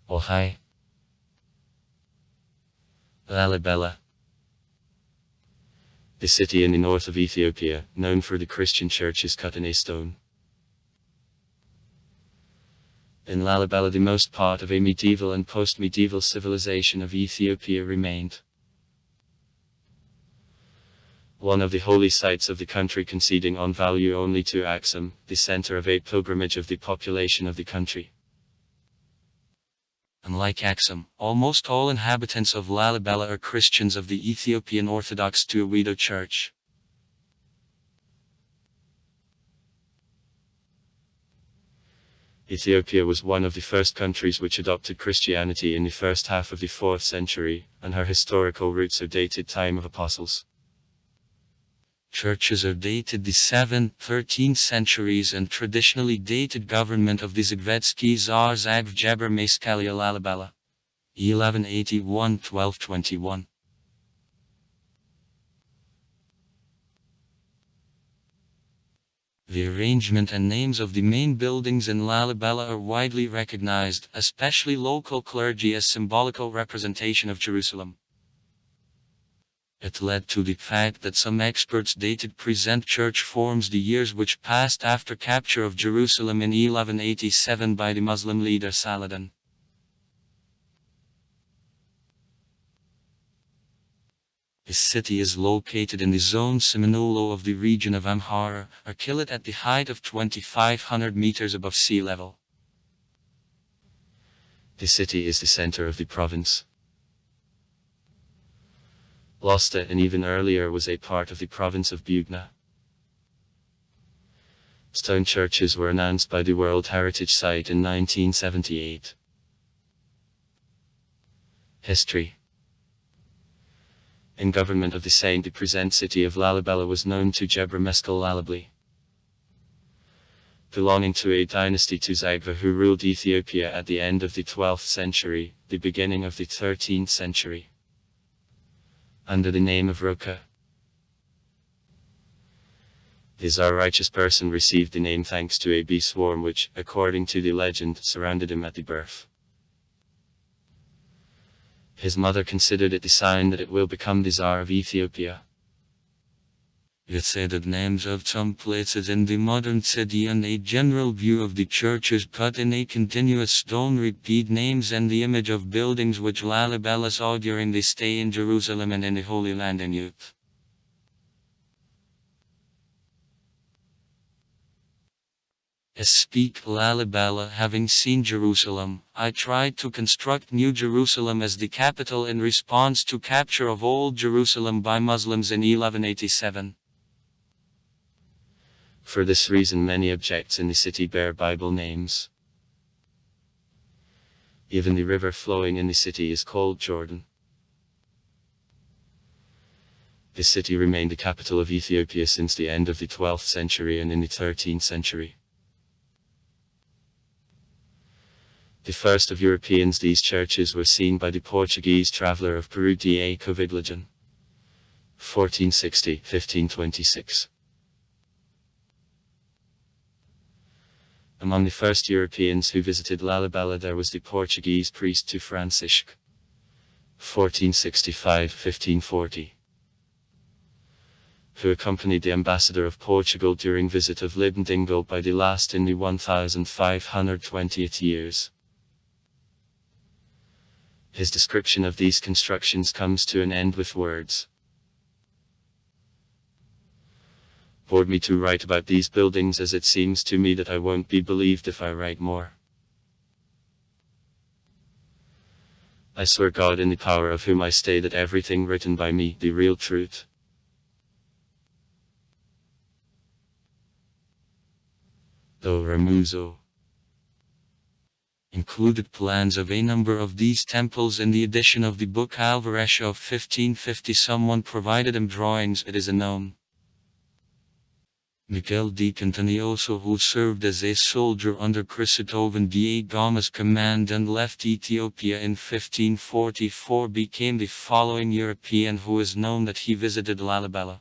Oh hi. Lalibela. The city in the north of Ethiopia, known for the Christian churches cut in a stone. In Lalibela the most part of a medieval and post-medieval civilization of Ethiopia remained. One of the holy sites of the country, conceding on value only to Aksum, the center of a pilgrimage of the population of the country. Unlike Aksum, almost all inhabitants of Lalibela are Christians of the Ethiopian Orthodox Tewahedo Church. Ethiopia was one of the first countries which adopted Christianity in the first half of the 4th century, and her historical roots are dated time of apostles. Churches are dated the 7th, 13th centuries and traditionally dated government of the Zagvetski Tsar Zagvjeber Maskalia Lalibela. 1181-1221. The arrangement and names of the main buildings in Lalibela are widely recognized, especially local clergy, as symbolical representation of Jerusalem. It led to the fact that some experts dated present church forms the years which passed after capture of Jerusalem in 1187 by the Muslim leader Saladin. The city is located in the zone Seminolo of the region of Amhara, or Kilit, at the height of 2,500 meters above sea level. The city is the center of the province. Losta, and even earlier, was a part of the province of Bugna. Stone churches were announced by the World Heritage Site in 1978. History. In government of the Saint, the present city of Lalibela was known to Jebre Meskel Lalibli, belonging to a dynasty to Zagva who ruled Ethiopia at the end of the 12th century, the beginning of the 13th century, under the name of Roka. The Tsar righteous person received the name thanks to a bee swarm which, according to the legend, surrounded him at the birth. His mother considered it the sign that it will become the Tsar of Ethiopia. It's said that names of some places in the modern city and a general view of the churches cut in a continuous stone repeat names and the image of buildings which Lalibela saw during the stay in Jerusalem and in the Holy Land in youth. As speak Lalibela, having seen Jerusalem, I tried to construct New Jerusalem as the capital in response to capture of Old Jerusalem by Muslims in 1187. For this reason many objects in the city bear Bible names. Even the river flowing in the city is called Jordan. The city remained the capital of Ethiopia since the end of the 12th century and in the 13th century. The first of Europeans these churches were seen by the Portuguese traveller of Peru da Covidlagan. 1460-1526. Among the first Europeans who visited Lalibela there was the Portuguese priest to Francisque. 1465-1540. Who accompanied the ambassador of Portugal during visit of Libndingle by the last in the 1520th years. His description of these constructions comes to an end with words. Bored me to write about these buildings, as it seems to me that I won't be believed if I write more. I swear God in the power of whom I stay that everything written by me, the real truth. Do Ramuzo. Included plans of a number of these temples in the edition of the book Alvaresha of 1550. Someone provided him drawings, it is unknown. Miguel de Cantanioso, who served as a soldier under Christovan da Gama's command and left Ethiopia in 1544, became the following European who is known that he visited Lalibela.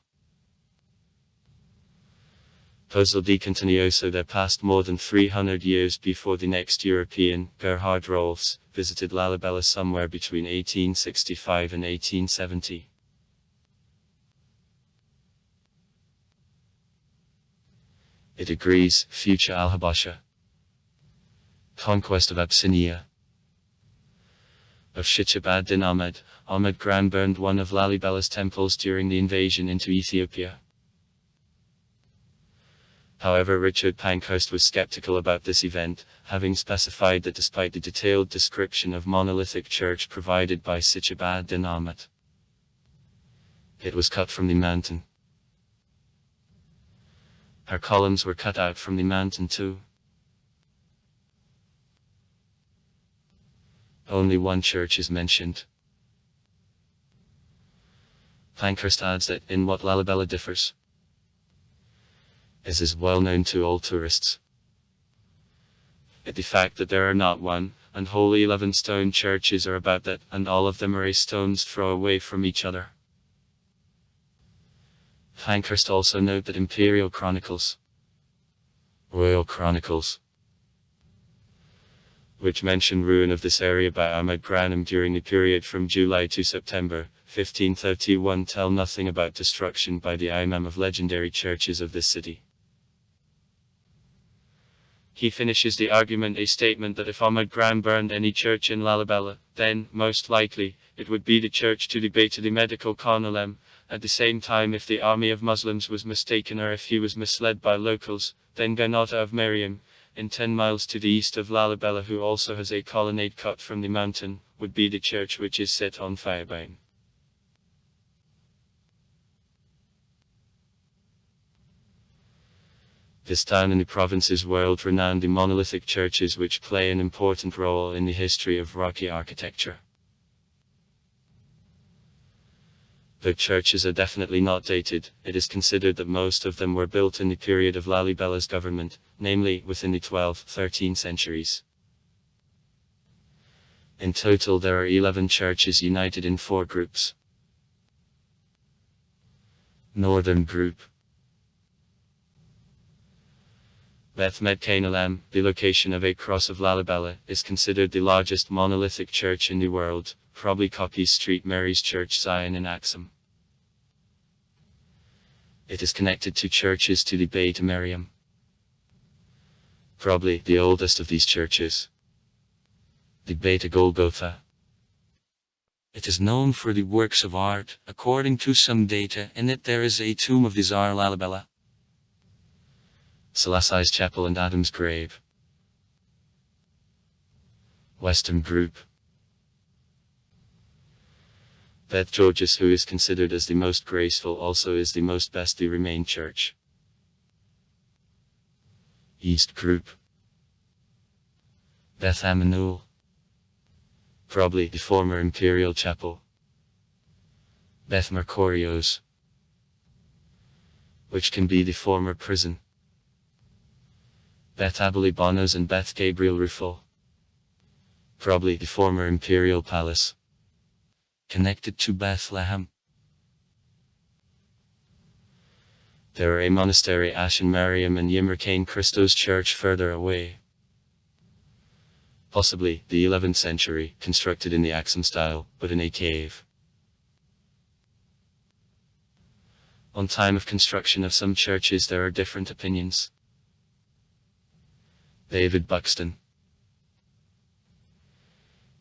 Puzzle di Continuoso there passed more than 300 years before the next European, Gerhard Rolfs, visited Lalibela somewhere between 1865 and 1870. It agrees, future Al-Habasha. Conquest of Abyssinia. Of Shichabad-din Ahmed, Ahmed Gran burned one of Lalibela's temples during the invasion into Ethiopia. However, Richard Pankhurst was skeptical about this event, having specified that despite the detailed description of monolithic church provided by Shichabad-din Ahmed, it was cut from the mountain. Her columns were cut out from the mountain too. Only one church is mentioned. Pankhurst adds that, in what Lalibela differs, as is well known to all tourists, the fact that there are not one, and wholly 11 stone churches are about that, and all of them are a stone's throw away from each other. Pankhurst also note that Imperial Chronicles, Royal Chronicles, which mention ruin of this area by Ahmed Granum during the period from July to September 1531, tell nothing about destruction by the Imam of legendary churches of this city. He finishes the argument a statement that if Ahmed Gran burned any church in Lalibela, then, most likely, it would be the church to the Beit the Medical Colonelem. At the same time, if the army of Muslims was mistaken or if he was misled by locals, then Ganata of Miriam, in 10 miles to the east of Lalibela, who also has a colonnade cut from the mountain, would be the church which is set on fire by him. This town in the province is world-renowned in monolithic churches which play an important role in the history of rocky architecture. Though churches are definitely not dated, it is considered that most of them were built in the period of Lalibela's government, namely, within the 12th–13th centuries. In total there are 11 churches united in 4 groups. Northern Group. Beth Medcanelam, the location of a cross of Lalibela, is considered the largest monolithic church in the world, probably copies St. Mary's Church Zion in Axum. It is connected to churches to the Beit Miriam, probably the oldest of these churches, the Beit Golgotha. It is known for the works of art. According to some data, in it there is a tomb of the Tsar Lalibela, Selassie's chapel and Adam's grave. Western Group. Beth Georges, who is considered as the most graceful, also is the most best the remained church. East Group. Beth Emmanuel, probably the former imperial chapel. Beth Mercurios, which can be the former prison. Beth Abelibanos and Beth Gabriel Rufal, probably the former imperial palace, connected to Bethlehem. There are a monastery Ashen Mariam and Yimrikane Christos Church further away, possibly the 11th century, constructed in the Axum style, but in a cave. On time of construction of some churches there are different opinions. David Buxton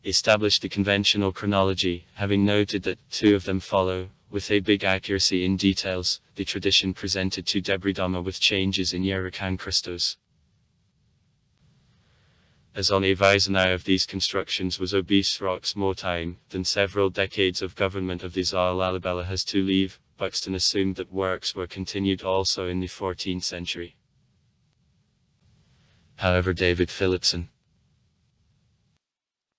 established the conventional chronology, having noted that 2 of them follow, with a big accuracy in details, the tradition presented to Debridama with changes in Yerikan Christos. As on a Weisenau of these constructions was obese rocks more time than several decades of government of the Tsar Lalibela has to leave, Buxton assumed that works were continued also in the 14th century. However, David Phillipson,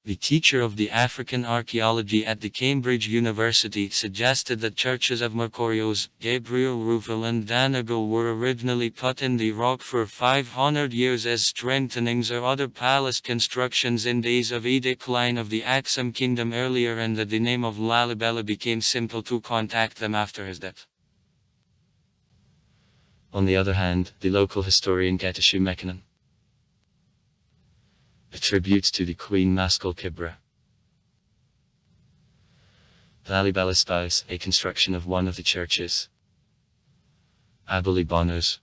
the teacher of the African archaeology at the Cambridge University, suggested that churches of Mercurios, Gabriel Rufal and Danagal were originally cut in the rock for 500 years as strengthenings of other palace constructions in days of a decline of the Axum kingdom earlier, and that the name of Lalibela became simple to contact them after his death. On the other hand, the local historian Getashu Mekinen attributes to the Queen Maskell Kibra Lalibela spouse, a construction of one of the churches Abuli Bonos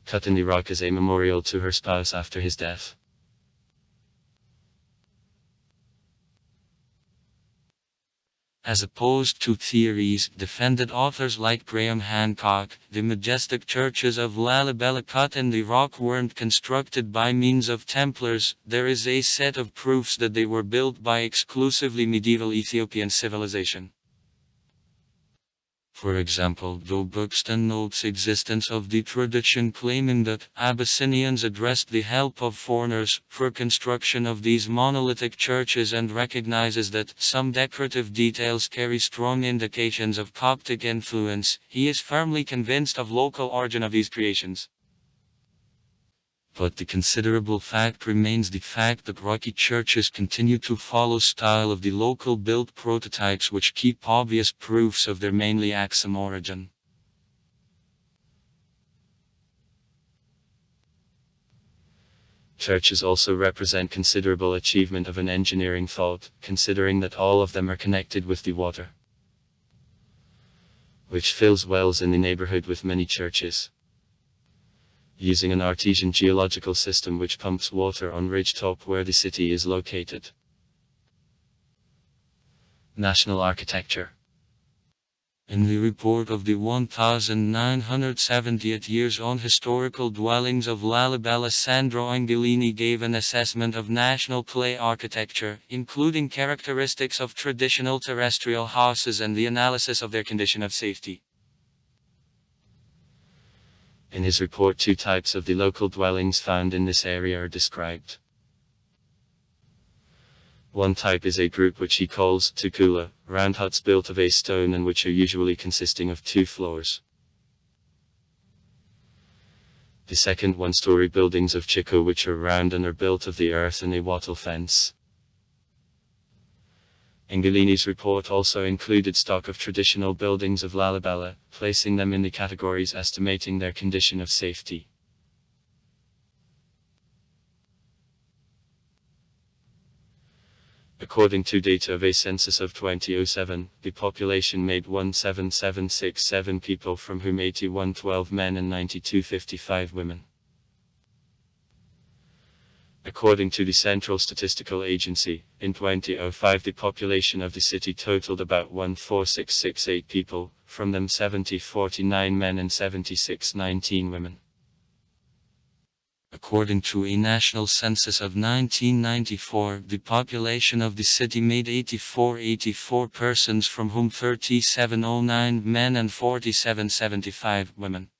cut in the rock as a memorial to her spouse after his death. As opposed to theories defended authors like Graham Hancock, the majestic churches of Lalibela cut in the rock weren't constructed by means of Templars. There is a set of proofs that they were built by exclusively medieval Ethiopian civilization. For example, Joe Buxton notes existence of the tradition claiming that Abyssinians addressed the help of foreigners for construction of these monolithic churches and recognizes that some decorative details carry strong indications of Coptic influence. He is firmly convinced of local origin of these creations. But the considerable fact remains the fact that rocky churches continue to follow style of the local built prototypes which keep obvious proofs of their mainly Axum origin. Churches also represent considerable achievement of an engineering thought, considering that all of them are connected with the water, which fills wells in the neighborhood with many churches, using an artesian geological system which pumps water on ridgetop where the city is located. National architecture. In the report of the 1978 years on historical dwellings of Lalibela, Sandro Angolini gave an assessment of national clay architecture, including characteristics of traditional terrestrial houses and the analysis of their condition of safety. In his report, 2 types of the local dwellings found in this area are described. One type is a group which he calls tukula, round huts built of a stone and which are usually consisting of 2 floors. The second, 1-story buildings of chiko which are round and are built of the earth and a wattle fence. Angolini's report also included stock of traditional buildings of Lalibela, placing them in the categories estimating their condition of safety. According to data of a census of 2007, the population made 17767 people, from whom 8112 men and 9255 women. According to the Central Statistical Agency, in 2005 the population of the city totaled about 14668 people, from them 7049 men and 7619 women. According to a national census of 1994, the population of the city made 8484 persons, from whom 3709 men and 4775 women.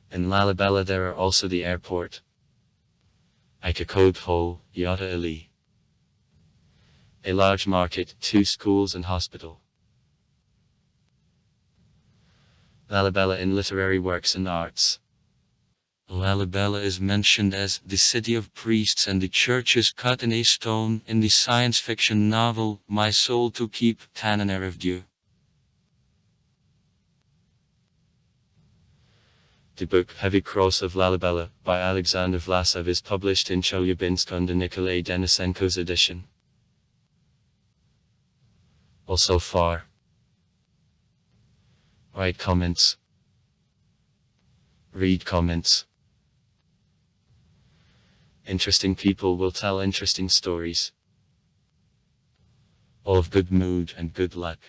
In Lalibela there are also the airport, Ikakode Yata Ili, a large market, 2 schools and hospital. Lalibela in literary works and arts. Lalibela is mentioned as the city of priests and the churches cut in a stone in the science fiction novel My Soul to Keep, Tananarive. The book Heavy Cross of Lalibela by Alexander Vlasov is published in Chelyabinsk under Nikolay Denisenko's edition. Also far. Write comments. Read comments. Interesting people will tell interesting stories. All of good mood and good luck.